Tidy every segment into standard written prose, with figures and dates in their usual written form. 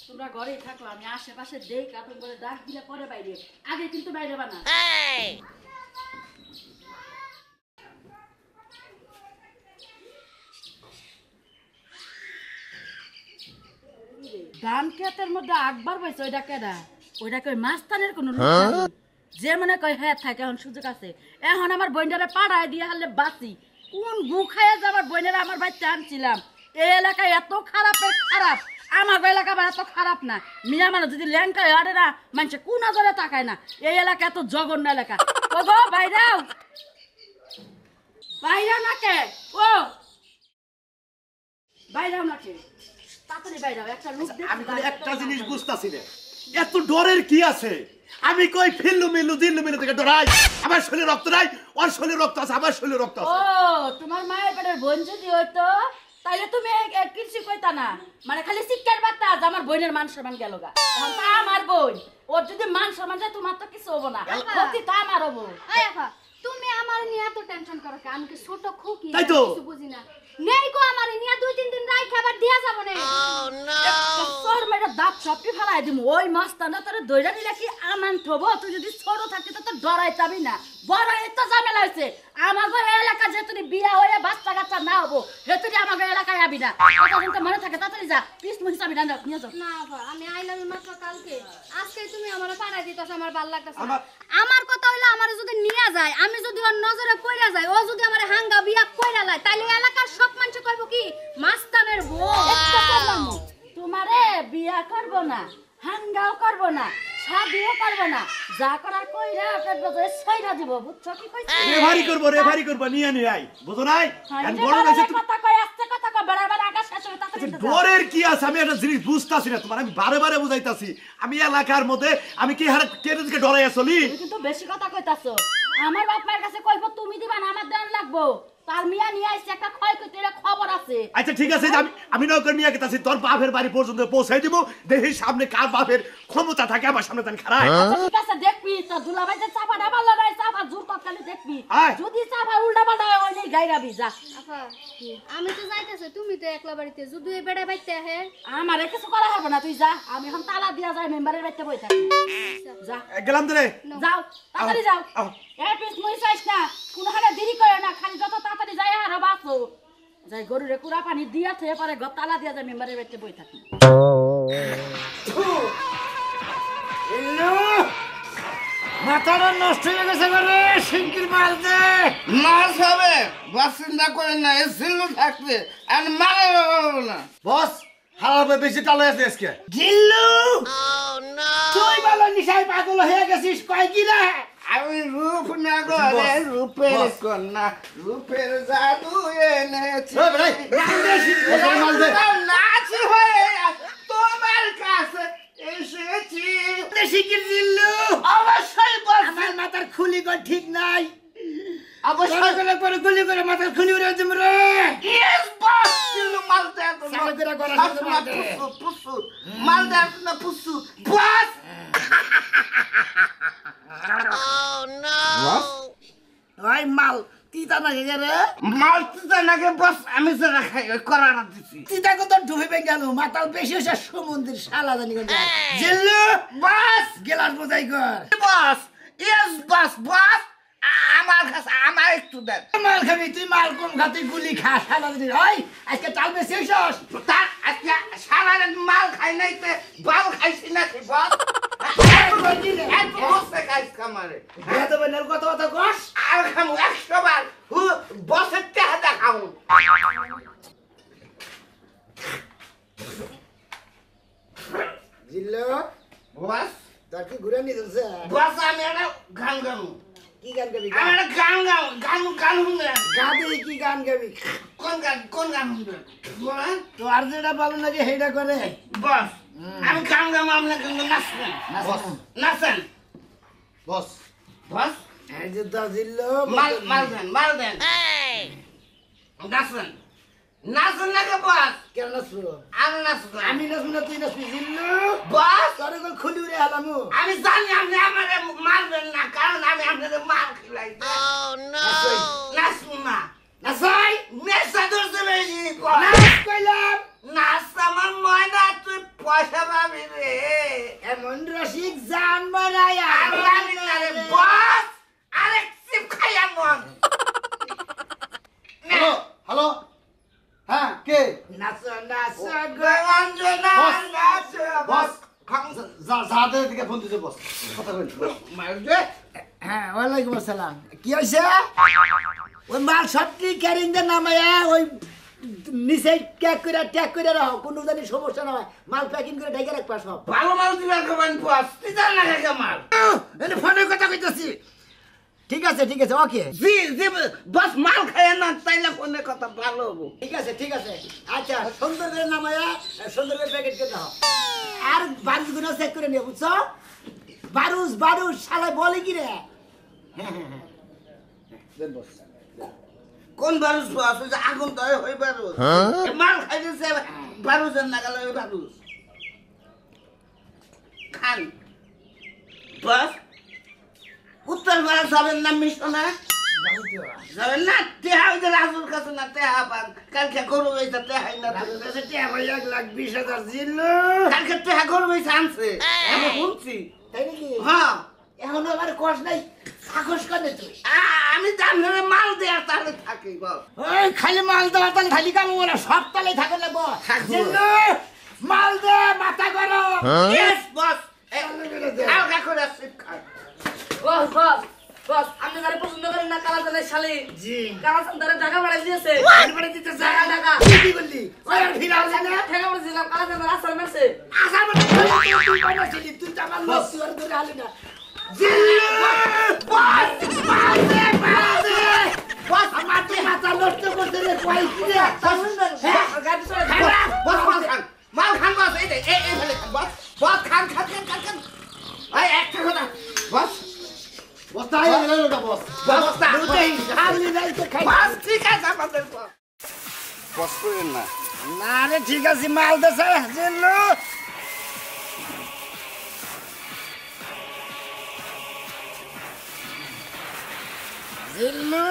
তোমরা ঘরেই থাকো, আমি আশেপাশে দেই কাপড় করে ডাক দিলে পরে বাইরে, আগে কিন্তু বাইরে বানা। ধান ক্ষেতের মধ্যে আকবার বইছে, ওইটা কেডা? ওইটা কই মাস্তানের কোনো যে মনে কয় হ্যাঁ থাকে, এখন সুযোগ আছে। এখন আমার বইনারে পাড়ায় দিয়ে হারলে বাঁচি। কোন গু খাইয়া যে আমার বইনারে আমার বাড়িতে আনছিলাম। এই এলাকায় এত খারাপ আমার এলাকা আবার এত খারাপ না। মিয়া মানুষ যদি ল্যাংকায় আরে না, মানুষে কোন নজরে তাকায় না। এই এলাকা এত জঘন্য এলাকা। ও গো বাইরাও বাইরাও না কে? ও বাইরাও না কে? তাড়াতাড়ি বাইরাও, একটা লোক দেখি। আমি একটা জিনিস বুঝতাছি না, এত ডরের কি আছে? আমি কই ফিল্লু মিল্লু দিল্লু মিল্লু থেকে ডরাই? আমার শরীরে রক্ত নাই, ওর শরীরে রক্ত আছে, আমার শরীরে রক্ত আছে। ও তোমার মায়ের পেটের বোন যদি হইতো তাইলে তুমি কিছু কইতা না, মানে খালি শিক্ষার বার্তা আজ আমার বোনের মান সম্মান গেল গা। এখন তা আমার বোন, ওর যদি মান সম্মান যায় তোমার তো কিছু হবো না, ক্ষতি তা আমার হবো। তুমি আমার নিয়ে এত টেনশন করো কে? আমি কি ছোট খুকি? তাই তো কিছু বুঝি না। নেই গো আমার নিয়ে 2-3 দিন রাই খাবার দিয়া যাব না। তোর মেয়ের দাঁত সবটি ফেলাই দিমু। ওই মাস্তানা তোর দইরা নিলে কি আমান থবো? তুই যদি ছোট থাকতি তো তোর ডরাই যাবি না। বড় এত ঝামেলা হয়েছে আমাগো এলাকা, যে তুই বিয়া হয়ে বাচ্চা কাচ্চা না হবো হে তুই আমাগো এলাকায় আবি না। কথা কিন্তু মনে থাকে, তাড়াতাড়ি যা, পিস মুহিস আমি রান্না নিয়ে যাও। না আপা, আমি আইলাম মাত্র কালকে, আজকে তুমি আমারে পাড়ায় দিতাছ, আমার ভালো লাগতাছে না। আমার কথা হইলো আমারে যদি নিয়া যায়, আমি যদি ওর নজরে পড়া যায়, ও যদি আমারে হাঙ্গা বিয়া কইরা লাই, তাইলে এলাকার সব মানুষ কইবো কি মাস্তানের বউ। তোমারে বিয়া করব না, হাঙ্গাও করব না, শাদিও করব না, যা করার কইরা আপনার বাজারে ছাইরা দিব। বুঝছো কি কইছি? রেফারি করব নিয়ে নিয়ে আই, বুঝো নাই? আর বড় হইছে কথা কই, আস্তে কথা কই, বারবার আকাশ শেষ হই তাতে। ডরের কি আছে? আমি একটা জিনিস বুঝতাছি না তোমার, আমি বারে বারে বুঝাইতাছি। আমি এলাকার মধ্যে আমি কি হারে কেদিনকে ডরাইয়া চলি? তুমি কিন্তু বেশি কথা কইতাছো। আমার বাপ মায়ের কাছে কইবো তুমি দিবা না, আমার দেন লাগবো। তার মিয়া নিয়ে আইছে একটা ক্ষয়ক্ষতির খবর আছে। আচ্ছা ঠিক আছে, আমি নৌকর নিয়ে গেতাছি, তোর বাপের বাড়ি পর্যন্ত পৌঁছাই দিব। দেখি সামনে কার বাপের ক্ষমতা থাকে আমার সামনে তান খারাপ। আচ্ছা ঠিক আছে, দেখবি তো দুলাভাই যে চাপা ডাবাল নাই, চাপা জোর কতখানি দেখবি। যদি চাপা উল্টা পাল্টা হয় ওই নেই গাইরাবি যা। আপা আমি তো যাইতেছে, তুমি তো একলা বাড়িতে, যদি এই বেড়া বাইতে আহে আমারে কিছু করা হবে না, তুই যা। আমি এখন তালা দিয়া যাই, মেম্বারের বাড়িতে বই থাকি। যা গেলাম তো রে। যাও তাড়াতাড়ি যাও। এ পিস মই চাইছ না, কোনো হারে দেরি করে না, খালি যত তাড়াতাড়ি যাই আর বাঁচো। যাই গরুরে কুড়া পানি দিয়া থেকে পরে তালা দিয়া যায়, মেম্বারের বাড়িতে বই থাকি। মাথাটা নষ্ট হয়ে গেছে রে, শিঙ্কির মাল দে। মাছ হবে বাস, চিন্তা করেন না, এই জিল্লু থাকবে আর মারা হবে না। বস হারাবে বেশি টালে আছে আজকে। জিল্লু তুই বলো নিশাই পাগল হয়ে গেছিস, কয় কি রে? আমি রূপ না করে রূপের কন্যা, রূপের জাদু এনেছি। নাচি হয়ে তোমার কাছে এসেছি। শিঙ্কির জিল্লু অবশ্যই বস, আমার মাথার খুলি গো ঠিক নাই। অবশ্যই পরে গুলি করে মাথার খুলি উড়ে দিম রে। ইয়েস বস, জিল্লু মাল দেয় তো সামনে করে গলা সবসময় পুসু পুসু মাল দেয় না পুসু বস। ওই মাল তিতা না রে, মাল তিতা নাকি বস? আমি তো রাখাই করাটা দিছি। তিতা কত ডুবে গেল, মাতাল বেশি হয়েছে সমুদ্রের শালা জানি জিল্লু। বস গেলাস বোঝাই কর। বস ইয়েস বস বস, আমার কাছে আমার একটু দেন। মাল খাবি তুই, মাল কম খাতি গুলি খা শালা জানি। ওই আজকে চাল বেশি হইছস, তার আজকে সারা রাত মাল খাই নাই, তে বাল খাইছি নাকি বস? এত বসে খাইছ কামারে এত বেনার কত কথা কস। আর খামু 100 বার বসের টাকা দেখামু। জিল্লু বস তোর কি ঘুরে নিয়ে যাচ্ছে? বস আমি একটা গান গামু। কি গান গাবি? আমি একটা গান গামু, গান শুনবেন? গাবি কি গান গাবি? কোন গান শুনবেন বলেন? তোর যেটা ভালো লাগে সেইটা করে। বস আমি গান গামু, আপনি কিন্তু নাচবেন। নাচেন বস বস। এই যে দা জিল্লু মাল দেন নাচেন নাচেন নাকি বস? কেন নাচবো? আমি নাচবো। আমি নাচবো না তুই নাচবি? জিল্লু বস তোর এগুলো খুলি উড়ে হালামু। আমি জানি আপনি আমারে মারবেন না, কারণ আমি আপনাদের মার খিলাই। নাচুন না, নাচাই নেশা ধরছে বেশি। নাচ কইলাম। নাচ আমার ময়না, তুই পয়সা পাবি এমন রসিক জান বানায় আর জানি না রে বস আরেক সিপ খাই আমন হ্যালো হ্যালো হ্যাঁ কে নাচো নাচো গঞ্জনা বস, নাচ বস। বস যাদের দিকে ফোন দিতে বস কথা বল মারবে হ্যাঁ ওয়ালাইকুম আসসালাম কি হয়েছে ওই মাল সত্যি ক্যারিং দে নামায়া ওই নিচে ট্যাগ করে রাখো কোনো জানি সমস্যা না হয় মাল প্যাকিং করে ঢেকে রাখবা সব ভালো মাল দিবার খাবেন বস তুই জান না কে মাল এনে ফোনের কথা কইতাছি ঠিক আছে ওকে জি জি বস মাল খায় না তাইলে ফোনে কথা ভালো হবো ঠিক আছে আচ্ছা সুন্দর করে নামায়া সুন্দর করে প্যাকেট করে দাও আর বারুদগুলো চেক করে নিও বুঝছো বারুস শালা বলে কি রে দেন বস কোন বারুস বস ওই যে আগুন তো ওই বারুস মাল খাইতেছে বারুসের নাগাল ওই বারুস খান বস উত্তর ভারত যাবেন না মিশনে যাবেন না তেহা ওই যে রাজুর কাছে না তেহা পান কালকে গরু হয়েছে তেহাই না কালকে তেহা গরু হয়েছে আনছে আমি শুনছি তাই নাকি হ্যাঁ এখন আমার কষ্ট নাই সাহস করে তুই আমি জানলে মাল দেয়া তাহলে থাকি বল ওই খালি মাল দেওয়া তাহলে খালি কাম ওরা সব তালে থাকে লাগবো জিল্লু, মাল দে মাথা করো ইয়েস বস হালকা করে সিপ খান বস আপনি যারা পছন্দ করেন না কালা জানের শালি জি কালা জানদারে টাকা বাড়াই দিয়েছে এবারে দিতে টাকা কি বললি ওই আর ফিরা হল না টাকা বলেছিলাম কালা জানদার আসার মারছে আসার মতো তুই কইছিলি তুই তো আমার লোক তুই আর ধরে হালি না জিল্লু, বস মাল দে বস আমার তো মাথা নষ্ট করতে রে কই কি রে গাড়ি চলে বস মাল খান বস এই দে এই ফেলে বস বস খান এই একটা কথা বস বস্তা আইয়া গেল না বস বস্তা খালি নাই তো খাই বস ঠিক আছে আমাদের বস করেন না না রে ঠিক আছে মাল দেছে জিল্লু জিল্লু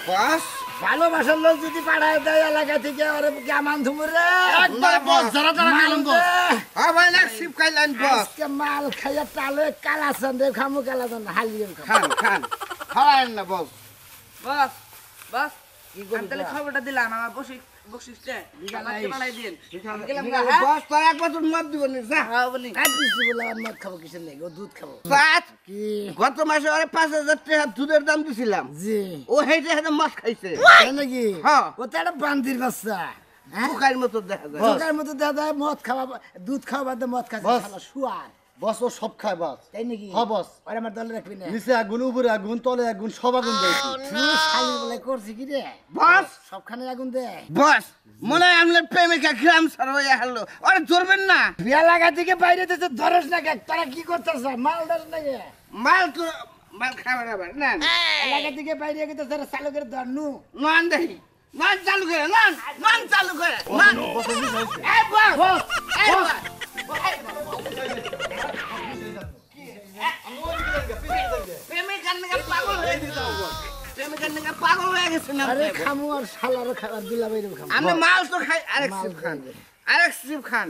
বস ভালোবাসার লোক যদি পাঠায় দেয় এলাকা থেকে ওরে কেমন ধুমুরে একবার বস যারা গেলাম বস হ্যাঁ ভাই না সিপ খাইলেন বস আজকে মাল খাইয়া তালে কালাচান রে খামু কালাচান হালিয়ে খান খাওয়ায়েন না বস বস বস আমি তাহলে খবরটা দিলাম আমার বসিসটা আমাকে বানাই দিন গেলাম গা হ্যাঁ বস তোর একবার তোর মত দিব না যা হ্যাঁ বলি বলে আর মদ খাবো কিসের লেগে ও দুধ খাবো সাত কি গত মাসে ওরে 5,000 টাকা দুধের দাম দিছিলাম জি ও হেইতে হেইতে মাছ খাইছে তাই নাকি হ্যাঁ। ও তো একটা বান্দির বাচ্চা পোকার মতো দেখা যায় ঢোকার মতো দাদা মদ খাওয়া দুধ খাওয়া বাদে মদ খাচ্ছে বস। শালা শুয়ার বস ও সব খায় বস তাই নাকি হ্যাঁ বস ওরে আমার দলে রাখবি না নিচে আগুন উপরে আগুন তলে আগুন সব আগুন দিয়েছি তুই শালি বলে করছি কি রে বস সবখানে আগুন দে বস মনে হয় আপনার প্রেমিকা গ্রাম সার হয়ে হারলো ওরে ধরবেন না বিয়া লাগা থেকে বাইরে দিতে ধরস না কে তোরা কি করতেছ মাল ধরস না কে মাল তো মাল খাবার আবার না এলাকা থেকে বাইরে গেতে তোরা চালু করে ধরনু নন দেখি নন চালু করে নন চালু করে নন এই বস এই বস প্রেমিকার নাকি পাগল হয়ে গেছে প্রেমিকার নাকি পাগল হয়ে গেছে না আরে খামু আর শালারও খাবার দিলা বাইরে খামু আপনি মাল তো খাই আরেক সিপ খান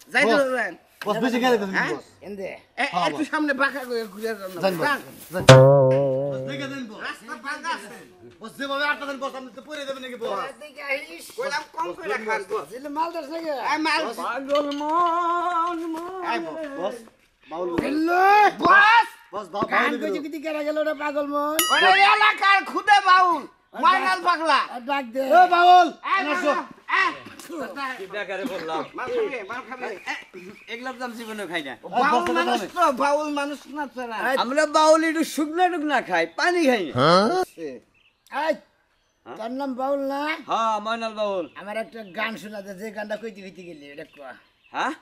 যাই তো বস বেশি গেলে তো হ্যাঁ? বস এন্দে একটু সামনে বাঁকা করে ঘুরে যান যান বস যান। যান। বস দেখে দেন বস রাস্তা বাঁকা আছে বস যেভাবে আটটা দেন বস আপনি তো পরে দেবেন নাকি বস কইলাম কম করে খান দিলে মাল ধরস না কে এই মাল পাগল মন এই বস বাউল বস বস গান বাউল কইছে কি কেরা গেল রে পাগল মন ওরে এলাকার খুদে বাউল মাইনাল পাগলা আর ডাক দে এ বাউল এই আসো কি বেকারে বললাম মাল খাবে এগুলো তো আমি জীবনে খাই না বাউল মানুষ তো বাউল মানুষ না তোরা আমরা বাউল একটু শুকনা টুকনা খাই পানি খাই না এই তোর নাম বাউল না হ্যাঁ ময়নাল বাউল আমার একটা গান শোনা দে যে গানটা কইতে কইতে গেলি এটা কয়া হ্যাঁ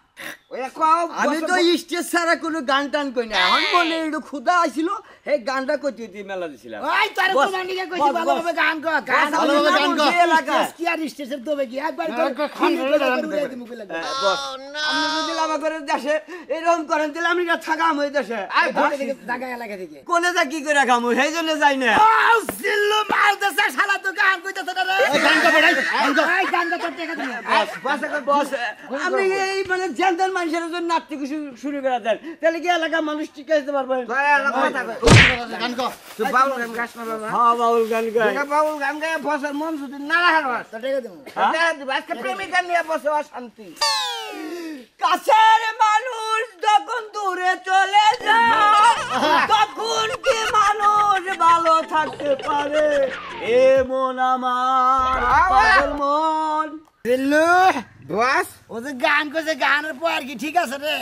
ওই কও আমি তো স্টেজ ছাড়া কোনো গান টান কই না এখন মনে একটু ক্ষুধা আসছিল সেই গানটা কইতে কইতে মেলা দিছিলাম ওই তোর বস, কোন নিকে কইছি বস, ভালোভাবে গান কর গান ভালোভাবে গান কর। এলাকায় কি আর স্টেশন দবে কি একবার খান করে গান উড়াই দিমু কইলা বস আপনি যদি আমাদের দেশে এরকম করেন তাহলে আমি থাকাম ওই দেশে আর জায়গা এলাকা থেকে কোনে যা কি করে খামু সেই জন্য যাই না ও সিল্লু মাল দেছে শালা তো গান কইতেছ না রে এই গানটা বেড়াই এই গানটা তোর টাকা দিবি বস আমি এই মানে জেনদের মানুষের জন্য নাচতে শুরু করে দেন তাহলে কি এলাকার মানুষ ঠিক আসতে পারবেন গান কর তুই বাউল গান গাছ না বাবা হ্যাঁ বাউল গান গাই বাউল গান গায়ে বসার মন যদি নাড়া হারবাস তো ঠিক আছে আজকে প্রেমিকা নিয়ে বসে অশান্তি কাছের মানুষ যখন দূরে চলে যায় তখন কি মানুষ ভালো থাকতে পারে এ মন আমার পাগল মন দিল্লু বস ও যে গান করছে গানের পর কি ঠিক আছে রে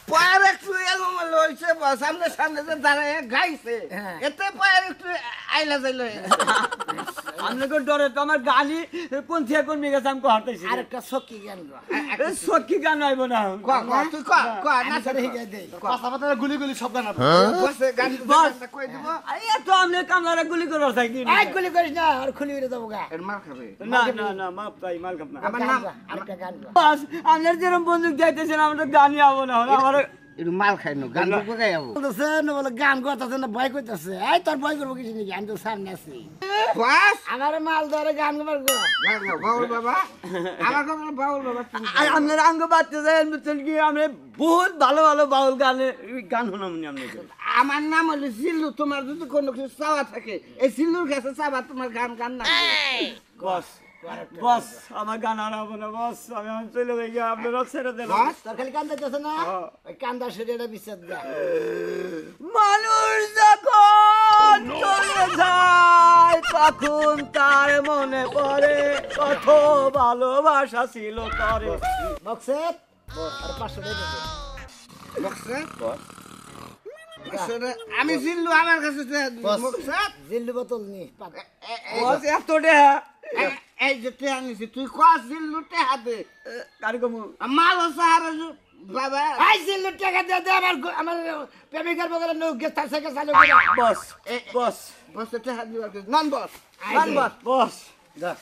পায়ের একটু এলোমেলো হয়েছে বস সামনে সামনে যে দাঁড়ায় গাইছে হ্যাঁ। এতে পায়ের একটু আইলা যাইলো আপনাকে ডরে তো আমার গালি কোন থেকে কোন মেয়ে গেছে আমি হাঁটাইছি আর একটা সকি গান গো সখী গান আইব না তুই ক না রে হিগে দে পাতা পাতা গুলি গুলি সব গান আছে বসে গান বস। কই দিব আরে তো আমি কামলারে গুলি করে থাকি আই গুলি করিস না আর খুলি উড়ে যাবো গা এর মার খাবে না না না মাপ তাই মাল কাপ না আমার নাম আরেকটা গান গো বাস আপনার যেরকম বন্দুক যাইতেছেন আমরা গানই আবো না আমার একটু মাল খাই নো গান দিব গাই যাবো বলতেছে না বলে গান করতেছে না ভয় করতেছে এই তোর ভয় করবো কিছু নাকি আমি তো সামনে আছি বস আমার মাল ধরে গান করবার গো বাউল বাবা আমার কথা বাউল বাবা আপনার আঙ্গ বাড়তে যায় বুঝছেন কি আমরা বহুত ভালো ভালো বাউল গান শুনামনি আপনাকে আমার নাম হলো সিল্লু তোমার যদি কোনো কিছু চাওয়া থাকে এই সিল্লুর কাছে চাওয়া তোমার গান গান না বস বস আমার গান হারাবো না বস আমি চলে যাই আপনারা ছেড়ে দেন তোর খালি কান্দা যাচ্ছে না ওই কান্দা শরীরটা বিশ্বাস দে মানুষ যখন চলে যায় তখন তার মনে পড়ে কত ভালোবাসা ছিল তরে বক্সেট আর 500 টাকা দে বক্সে আমি সিল্লু আমার কাছে বক্সে জিল্লু বোতল নি বস এত দেহা এই যে তে আনিছি তুই কস সিল্লু তে হাতে কারকম মাল সাহারা বাবা আই জিল্লু টাকা দে দে আমার প্রেমিকার বগলে নো গেস্ট হাউস থেকে চালু করে বস বস বসে তে হাত দিবার নন বস ধন্যবাদ বস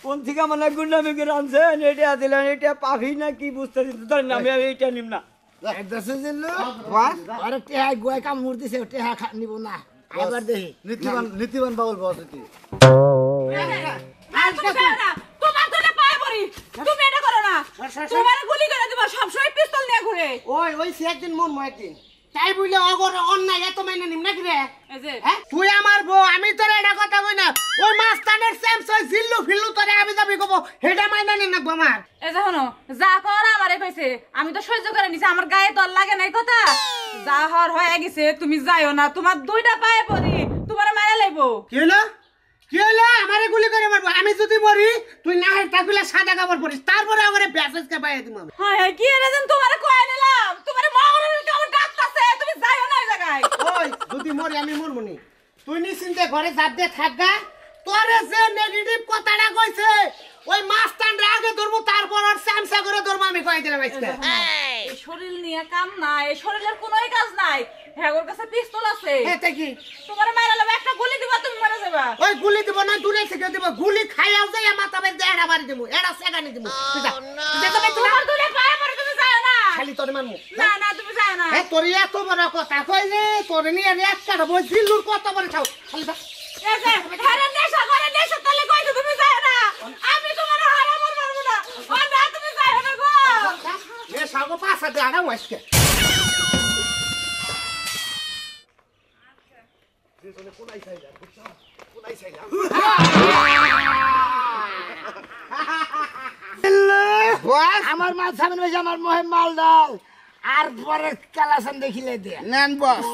কোন থেকে মানে গুন্ডামি করে আনছেন এটা দিলেন এটা পাভি না কি বুঝতে ধরেন না আমি এইটা নিম না দশ জিল্লু বস আরে টেহা গোয় কাম মুর্দি সে টেহা নিব না আবার দেখি নীতিবান বাউল বস এটি তোমার তোলে পায়ে পড়ি তুমি এটা করো না তোমার গুলি করে দিব সব সময় পিস্তল নিয়ে ঘুরে ওই সে একদিন মন ময়দিন তাই বলে অগর অন্যায় এত মাইনে নিম নাকি রে এই যে হ্যাঁ তুই আমার বউ আমি তোর এটা কথা কই না ওই মাস্তানের সেমস ওই জিল্লু ফিল্লু তোরে আমি যাবি কব হেডা মাইনা নি না আমার এই যে শোনো যা কর আমারে কইছে আমি তো সহ্য করে নিছি আমার গায়ে তো আর লাগে নাই কথা যা হর হয়ে গেছে তুমি যাইও না তোমার দুইটা পায়ে পড়ি তোমারে মারা লাইবো কি হলো আমারে গুলি করে মারবো আমি যদি মরি তুই না হয় তাগুলা সাদা কাপড় পরিস তারপরে আমারে ব্যাসেজ কে পাইয়া দিম আমি হায় হায় কি এনে দেন তোমারে কই নিলাম তোমারে মগরের কেমন ডাকতাছে তুমি যাইও না এই জায়গায় ওই যদি মরি আমি মরবো নি তুই নিশ্চিন্তে ঘরে চাপ দিয়ে থাকগা তোরে যে নেগেটিভ কথাটা কইছে ওই মাস্তানরে আগে ধরবো তারপর আর স্যামসা করে ধরবো আমি কই দিলাম আজকে এই শরীর নিয়ে কাম নাই এই শরীরের কোনোই কাজ নাই হ্যাঁ ওর কাছে পিস্তল আছে এতে কি তোমারে মারা লাইবো একটা গুলি দিবা তুমি মারা যাবা ওই গুলি দিব না দূরে থেকে দিব গুলি খাইয়াও যাই মাথা বেঁধে এড়া মারি দিব এড়া সেগানি দিব তুই যা তোমার দুলে পায়ে পড়ে তুমি যাও না খালি তোর মানমু না না তুমি যাও না এ তোর এত বড় কথা কই রে তোর নিয়ে এক কাটা বই জিল্লুর কত বড় খাও খালি যা এই যে ঘরে নেশা তাহলে কই তো তুমি যাও না আমি তোমারে হারাবো মারবো না ও না তুমি যাও না গো এ সাগো পাছা দে আনা ওয়াসকে আমার মাল সামনে বসে আমার মহে মাল ডাল আর পরে কালাসান দেখিলে দে নেন বস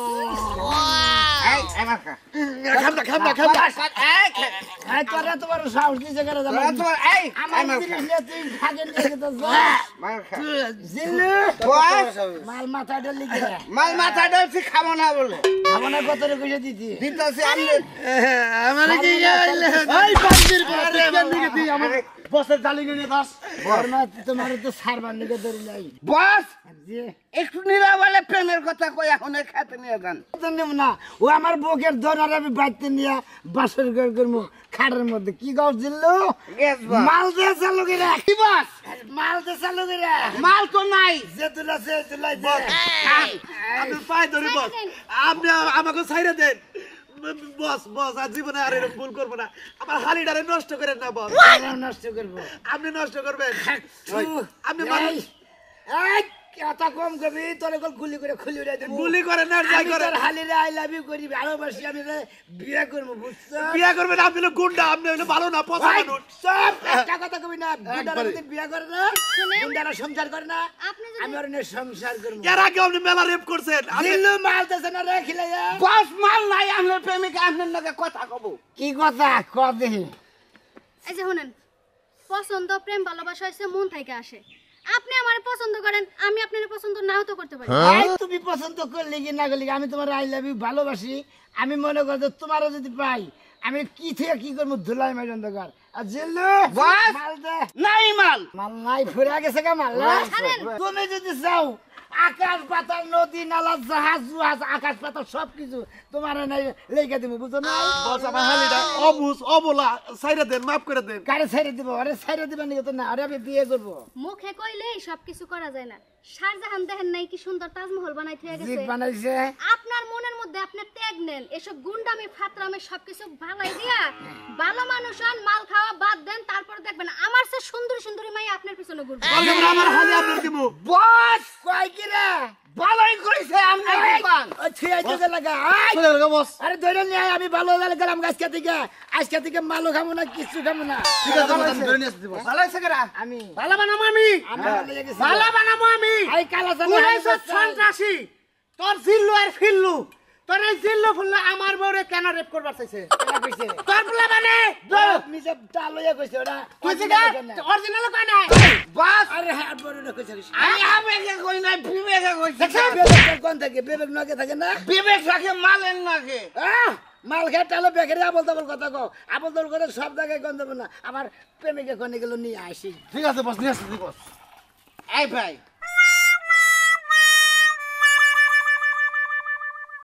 এই আমার কা এই তোরা তোমার সাহস দিছে করে জানো তোর এই আমার জিনিস নিয়ে তুই ভাগে নিয়ে গেছিস মার খা জিল্লু বস মাল মাথাটা লিখে দে মাল মাথা ডলছি খাবো না বলে আমার কত রে কইছে দিতি দিতাছি আমি আমার কি গাইলে এই বান্দির বাচ্চা কেন দিকে তুই আমার বসের জালি নিয়ে দাস বর্মা তোমার তো সারবার নিকে ধরে নাই বস জি একটু নিরাবলে প্রেমের কথা কই এখন খেতে নিয়ে যান তো নেব না ও আমার বুকের ধরার আমি বাইতে নিয়ে বাসের ঘর করবো খাটের মধ্যে কি গাও জিল্লু গেস বস মাল দিয়ে চালু করে কি বস মাল দিয়ে চালু করে মাল তো নাই যে তুলা সে তুলাই দে আপনি পায়ে ধরে বস আপনি আমাকে ছাইরে দেন বস বস আর জীবনে আর এরকম ভুল করবো না আমার হালিটারে নষ্ট করেন না বস নষ্ট করবো আপনি নষ্ট করবেন আপনি এই কথা কম করবি তোর এখন গুলি করে খুলি উড়াই দেবো গুলি করে না আর যাই আমি করে তোর হালিরে আই লাভ ইউ করি ভালোবাসি আমি রে বিয়ে করবো বুঝছো বিয়া করবেন আপনি হলো গুন্ডা আপনি হলো ভালো না পচা ভাই, মানুষ চুপ, একটা কথা কবি না গুন্ডারা একবারে। যদি বিয়ে করে না শুনেন। গুন্ডারা সংসার করে না আপনি যদি- আমি ওর নিয়ে সংসার করবো এর আগে আপনি মেলা রেপ করছেন আপনি দিল্লু মালতেছে না রে খিলাইয়া বস মাল নাই আপনার প্রেমিকা আপনার নাকি কথা কব কি কথা কর দেখি এই যে শুনেন পছন্দ প্রেম ভালোবাসা হচ্ছে মন থেকে আসে আপনি আমারে পছন্দ করেন আমি আপনার পছন্দ নাও তো করতে পারি ভাই, তুমি পছন্দ করলে কি না করলে কি, আমি তোমার আই লাভ ইউ ভালোবাসি আমি মনে করি যে তোমারও যদি পাই আমি কি থেকে কি করবো ধুলাই মাই অন্ধকার আর জিল্লু বাস। মাল দে নাই মাল মাল নাই ফুরে গেছে গা মাল না? ছাড়েন। তুমি যদি চাও আকাশ পাতাল নদী নালা জাহাজ জুহাজ আকাশ পাতাল সবকিছু তোমার নাই লেগে দিব বুঝো না বস আমার হালিটা অবুজ অবলা সাইরা দেন মাফ করে দেন কারে ছেড়ে দিব আরে ছেড়ে দিবা নাকি তো না আরে আমি বিয়ে করবো মুখে কইলেই সবকিছু করা যায় না শাহজাহান দেখেন নাই কি সুন্দর তাজমহল বানাই থয়ে জিপ গেছে বানাইছে আপনার মনের মধ্যে আপনি ত্যাগ নেন এসব গুন্ডামি ফাতরামি সবকিছু ভালাই দিয়া ভালো মানুষ হন মাল খাওয়া বাদ দেন তারপর দেখবেন আমার সে সুন্দর সুন্দরী মাই আপনার পিছনে ঘুরবে বলবেন আমার হালি আপনার দিব বস কয় কি রে ভালোই কইছে আপনার দোকান ওই ছিয়াই দিতে লাগা আই চলে গেল বস আরে ধরে নিয়ে আয়, আমি ভালো হয়ে গেলাম আজকে থেকে মালও খাবো না কিছু খাবো না ঠিক আছে বস, আমি ধরে নিয়ে আসছি বস ভালো হইছে কেরা আমি ভালো বানাবো আমি আমি ভালো হয়ে গেছি। ভালো বানাবো আমি এই কালা জানি উড়াইছ সন্ত্রাসী তোর জিল্লু আর ফিল্লু তোর এই জিল্লু ফুল্লু আমার বউরে কেন রেপ করবার চাইছে তোর ফুলা মানে নিজে ডাল হয়ে কইছে ওরা তুই জিগা অরিজিনাল কই নাই বাস আরে হ্যাঁ বড় না কইছে আমি আবেগে কই নাই বিবেকে কইছে বিবেক কোন থাকে বিবেক নগে থাকে না বিবেক রাখে মালেন নাকি মাল খেয়ে টালো বেকারি আবল তাবল কথা কও আবল তাবল করে সব জায়গায় গন্ধ না আমার প্রেমিকে কোনে গেল নিয়ে আসি ঠিক আছে বস নিয়ে আসছি বস এই ভাই